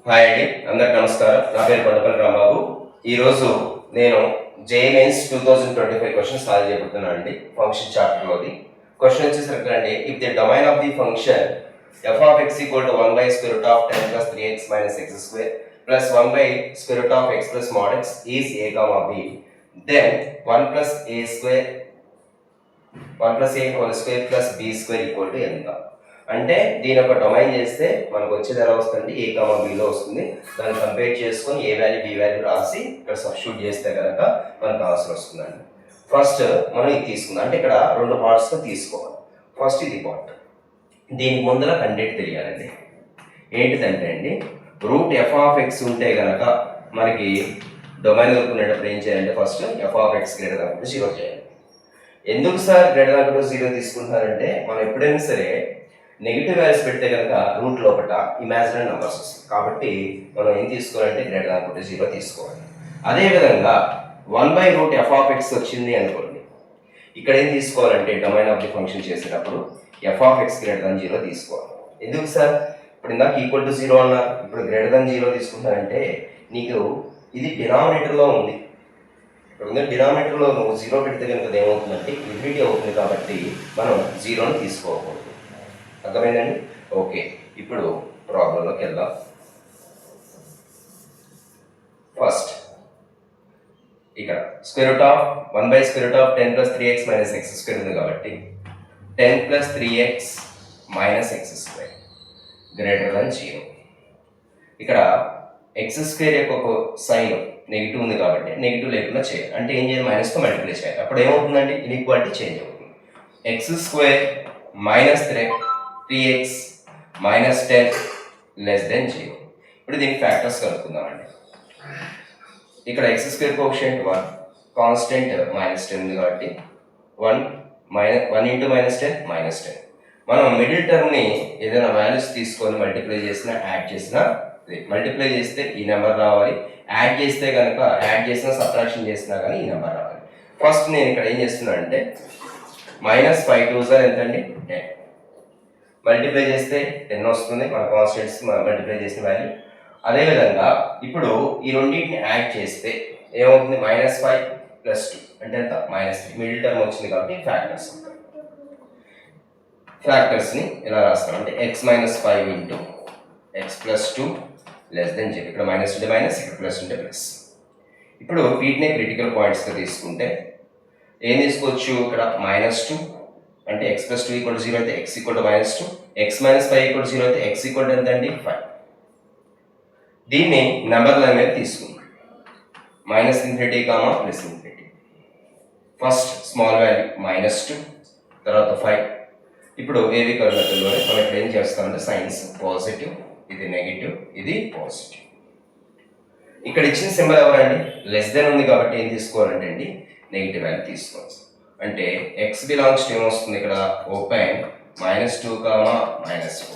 Hi అండి, అందరికి నమస్కారం. నా పేరు కొండపల్లి రాంబాబు. ఈరోజు నేను JEE 2025 క్వశ్చన్ సాల్వ్ చేయబోతున్నాను అండి. ఫంక్షన్ చాప్టర్లోది క్వశ్చన్ వచ్చేసరికి అండి, if the domain of the function f of x equal to 1 by square root of 10 plus 3x minus x square plus 1 by square root of x plus mod x is a comma b, then 1 plus a square 1 plus a whole square plus b square equal to ఎంత అంటే దీని ఒక domain చేస్తే మనకు వచ్చేది ఎలా వస్తుంది, ఏ comma below వస్తుంది. దాన్ని కంపేర్ చేసుకొని ఏ వాల్యూ బి వాల్యూ రాసి ఇక్కడ సబ్స్టిట్యూట్ చేస్తే కనుక మనకు ఆన్సర్ వస్తుందండి. ఫస్ట్ మనం ఇది తీసుకుందాం, అంటే ఇక్కడ రెండు పార్ట్స్తో తీసుకోవాలి. ఫస్ట్ ఇది పార్ట్, దీనికి ముందర కంటెంట్ తెలియాలండి. ఏంటిదంటే అండి, రూట్ ఎఫ్ ఆఫ్ ఎక్స్ ఉంటే కనుక మనకి డొమైన్ కనుక్కునేటప్పుడు ఏం చేయాలంటే first F of X greater than 0 చేయాలి. ఎందుకు సార్ గ్రేటర్ దాన్ 0 తీసుకుంటున్నారంటే, మనం ఎప్పుడైనా సరే నెగిటివ్ వాల్యూస్ పెడితే కనుక రూట్ లోపల ఇమాజినరీ నెంబర్స్ వస్తాయి. కాబట్టి మనం ఏం తీసుకోవాలంటే గ్రేటర్ దాన్ 0 తీసుకోవాలి. అదేవిధంగా 1/√f(x) వచ్చింది అనుకోండి, ఇక్కడ ఏం తీసుకోవాలంటే డొమైన్ ఆఫ్ ది ఫంక్షన్ చేసేటప్పుడు f(x) గ్రేటర్ దాన్ 0 తీసుకోవాలి. ఎందుకు సార్, ఇప్పుడు ఇందాక ఈక్వల్ టు 0 అన్నారు, ఇప్పుడు గ్రేటర్ దాన్ 0 తీసుకుంటానంటే నీకు ఇది డినామినేటర్లో ఉంది. ఇక్కడ ఉంది డినామినేటర్లో నువ్వు 0 పెడితే కనుక ఏమవుతుందంటే ఇన్ఫినిటీ అవుతుంది. కాబట్టి మనం 0ని తీసుకోకూడదు. అర్థమైందండి? ఓకే, ఇప్పుడు ప్రాబ్లంలోకి వెళ్దాం. ఫస్ట్ ఇక్కడ square root of 1/(10 + 3x - x² ఉంది కాబట్టి 10 + 3x - x² గ్రేటర్ దాన్ 0. ఇక్కడ x² యొక్క ఒక సైన్ నెగిటివ్ ఉంది కాబట్టి నెగిటివ్ లేకుండా చేయాలి. అంటే ఏం చేయాలి, మైనస్తో మల్టిప్లై చేయాలి. అప్పుడు ఏమవుతుందండి, ఇన్ఈక్వాలిటీ చేంజ్ అవుతుంది. x² - 3x - 10 <0. ఇప్పుడు దీనికి ఫ్యాక్టర్స్ కలుపుకుందామండి. ఇక్కడ x² కోఎఫిషియంట్ 1, కాన్స్టెంట్ -10 ఉంది కాబట్టి 1 × -10 మనం మిడిల్ టర్మ్ని ఏదైనా వాల్యూస్ తీసుకొని మల్టిప్లై చేసినా యాడ్ చేసినా, మల్టిప్లై చేస్తే ఈ నెంబర్ రావాలి, యాడ్ చేస్తే కనుక యాడ్ చేసినా సబ్ట్రాక్షన్ చేసినా కానీ ఈ నెంబర్ రావాలి. ఫస్ట్ నేను ఇక్కడ ఏం చేస్తున్నాను అంటే -5 × 2 ఎంతండి 10, మల్టిప్లై చేస్తే 10 వస్తుంది మన కాన్స్టెంట్స్ మల్టిప్లై చేసిన వాల్యూ. అదేవిధంగా ఇప్పుడు ఈ రెండింటిని యాడ్ చేస్తే ఏమవుతుంది, -5 + 2 అంటే ఎంత, -3. మిడిల్ టర్మ్ వచ్చింది కాబట్టి ఫ్యాక్టర్స్ ఉంటాయి. ఫ్యాక్టర్స్ని ఎలా రాస్తాం అంటే x - 5 × x + 2 <0. ఇక్కడ మైనస్ ఉంటే మైనస్, ఇక్కడ ప్లస్ ఉంటే ప్లస్. ఇప్పుడు వీటినే క్రిటికల్ పాయింట్స్గా తీసుకుంటే ఏం తీసుకోవచ్చు, ఇక్కడ -2 అంటే x + 2 = 0 అయితే x = -2, x - 5 = 0 అయితే x = ఎంత అండి 5. దీన్ని నెంబర్ లైన్ మీద తీసుకుందాం, -∞, +∞. ఫస్ట్ స్మాల్ వాల్యూ -2, తర్వాత 5. ఇప్పుడు ఏవి కర్ణతల్లోనే మనం ఇక్కడ ఏం చేస్తామంటే సైన్స్ పాజిటివ్, ఇది నెగిటివ్, ఇది పాజిటివ్. ఇక్కడ ఇచ్చిన సింబల్ ఎవరండి, లెస్ దెన్ ఉంది కాబట్టి ఏం తీసుకోవాలంటే అండి నెగిటివ్ వాల్యూ తీసుకోవాలి. అంటే x బిలాంగ్స్ టు ఏమొస్తుంది, ఇక్కడ ఓపెన్ -2, -4.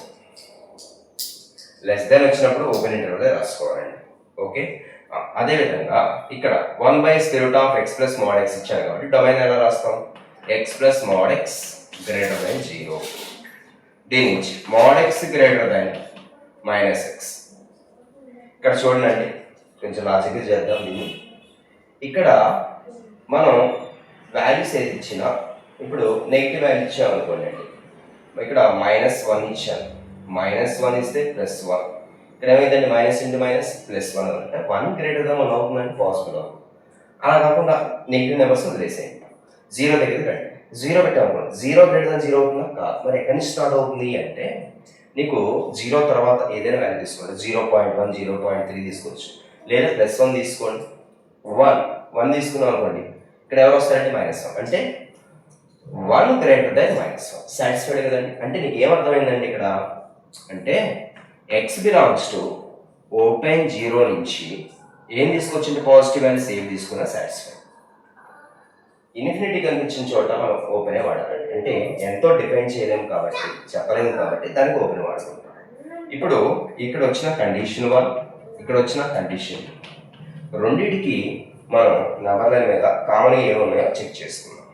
లెస్ దెన్ వచ్చినప్పుడు ఓపెన్ ఇంటర్వెల్ రాసుకోవాలండి. ఓకే, అదేవిధంగా ఇక్కడ 1/√x + mod x ఇచ్చారు కాబట్టి డొమైన్ ఎలా రాస్తాం, x + mod x greater than 0. దీని నుంచి mod x greater than -x. ఇక్కడ చూడండి, కొంచెం లాజిక్గా చేద్దాం దీన్ని. ఇక్కడ మనం వాల్యూస్ ఏది ఇచ్చినా, ఇప్పుడు నెగిటివ్ వాల్యూ ఇచ్చాం అనుకోండి అండి, ఇక్కడ -1 ఇచ్చాను, -1 ఇస్తే +1. ఇక్కడ ఏమైందండి, -(-) +1 అంటే 1 గ్రేటర్ దాన్ 1 అవుతుందండి, పాసిబుల్ అవుతుంది. అలా కాకుండా నెగిటివ్ నెంబర్స్ వదిలేసేయండి, 0 దగ్గర రండి. 0 పెట్టామనుకోండి, 0 గ్రేటర్ దాన్ 0 అవుతుందా కాదు. మరి ఎక్కడి నుంచి స్టార్ట్ అవుతుంది అంటే నీకు 0 తర్వాత ఏదైనా వాల్యూ తీసుకోండి, 0.1, 0.3 తీసుకోవచ్చు, లేదా +1 తీసుకోండి. 1 తీసుకున్నాం అనుకోండి, ఇక్కడ ఎవరు వస్తారంటే -1 అంటే 1 గ్రేటర్ దాన్ -1 సాటిస్ఫైడ్ కదండి. అంటే నీకు ఏమర్థమైందండి ఇక్కడ అంటే x బిలాంగ్స్ టు ఓపెన్ 0 నుంచి ఏం తీసుకొచ్చింది, పాజిటివ్ వాల్యూస్ ఏం తీసుకున్నా సాటిస్ఫైడ్. ఇన్ఫినిటీ కనిపించిన చోట మనం ఓపెనే వాడాలండి. అంటే ఎంతో డిఫైన్ చేయలేము కాబట్టి, చెప్పలేము కాబట్టి దానికి ఓపెన్ వాడుకుంటాం. ఇప్పుడు ఇక్కడ వచ్చిన కండిషన్ 1, ఇక్కడ వచ్చిన కండిషన్ 2, రెండింటికి మనం నెంబర్ లైన్ మీద కామన్ ఏమున్నాయో చెక్ చేసుకుందాం.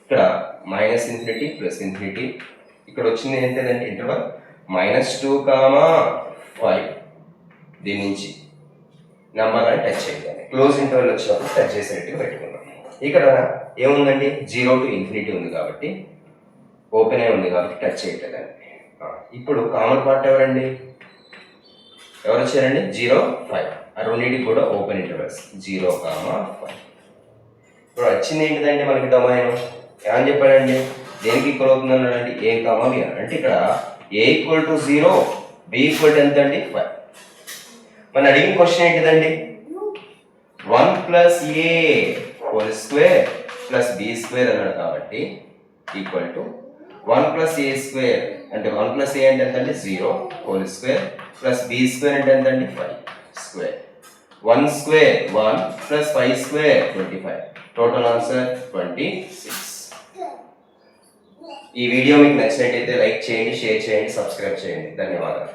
ఇక్కడ -∞, +∞, ఇక్కడ వచ్చింది ఏంటంటే ఇంటర్వల్ -2, 5 దీని నుంచి నెంబర్ అని టచ్ చేయగానే క్లోజ్ ఇంటర్వెల్ వచ్చినప్పుడు టచ్ చేసేట్టుగా పెట్టుకున్నాం. ఇక్కడ ఏముందండి 0 to ∞ ఉంది కాబట్టి ఓపెన్ అయి ఉంది కాబట్టి టచ్ చేయట్లేదండి. ఇప్పుడు కామన్ పార్ట్ ఎవరండి, ఎవరు వచ్చారండి 0, 5. ఆ రెండింటికి కూడా ఓపెన్ ఇంటర్వెల్స్ 0, 5. ఇప్పుడు వచ్చింది ఏంటిదండి మనకి డొమైన్ ఏమని చెప్పాడండి, దేనికి ఈక్వల్ అవుతుంది అన్నాడండి A, B అంటే ఇక్కడ A = 0, B = ఎంత అండి 5. మన అడిగిన క్వశ్చన్ ఏంటిదండి 1 + A whole square plus B square అన్నాడు కాబట్టి ఈక్వల్ టు 1 + A స్క్వేర్ అంటే 1 + A అంటే ఎంత అండి 0 whole square plus B square అంటే ఎంత అండి 5 square. 1 square 1 plus 5 square 25. Total answer 26. ఈ వీడియో మీకు నచ్చినట్టయితే లైక్ చేయండి, షేర్ చేయండి, సబ్స్క్రైబ్ చేయండి. ధన్యవాదాలు.